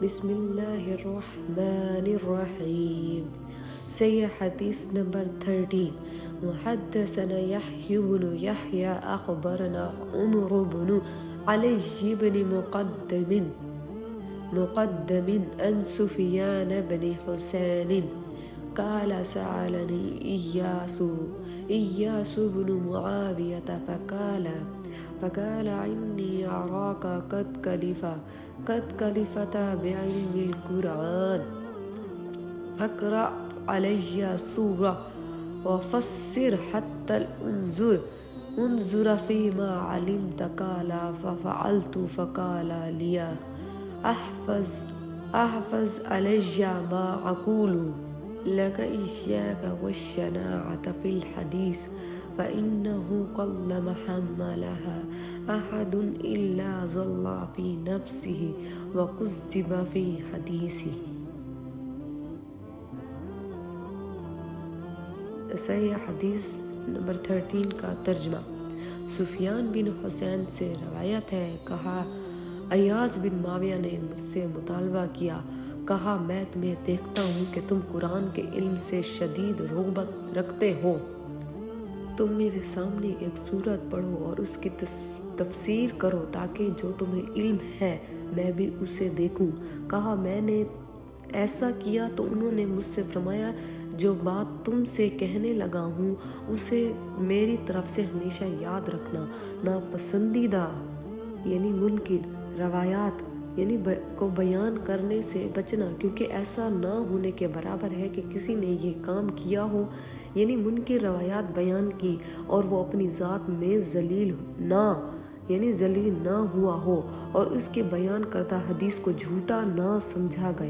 بسم اللہ الرحمن الرحیم. سیح حدیث نمبر 13. وحدثنا يحيى بن يحيى أخبرنا عمر بن علي بن مقدم عن سفيان بن حسين قال سألني إياس بن معاوية فقال إني أراك قد كلفت بعلم القرآن فاقرأ علي سورة وفسر حتى انظر فيما علمت. قال ففعلت. فقال لي احفظ علي ما أقول لك إياك والشناعة في الحديث فإنه قلما حملها أحد إلا ظل في نفسه وكذب في حديثه. صحیح حدیث نمبر 13 کا ترجمہ. سفیان بن حسین سے روایت ہے، کہا ایاز بن معاویہ نے مجھ سے مطالبہ کیا، کہا میں تمہیں دیکھتا ہوں کہ تم قرآن کے علم سے شدید رغبت رکھتے ہو، تم میرے سامنے ایک سورت پڑھو اور اس کی تفسیر کرو تاکہ جو تمہیں علم ہے میں بھی اسے دیکھوں. کہا میں نے ایسا کیا تو انہوں نے مجھ سے فرمایا جو بات تم سے کہنے لگا ہوں اسے میری طرف سے ہمیشہ یاد رکھنا. ناپسندیدہ یعنی منکر روایات کو بیان کرنے سے بچنا، کیونکہ ایسا نہ ہونے کے برابر ہے کہ کسی نے یہ کام کیا ہو یعنی منکر روایات بیان کی اور وہ اپنی ذات میں ذلیل نہ ہوا ہو اور اس کے بیان کردہ حدیث کو جھوٹا نہ سمجھا گیا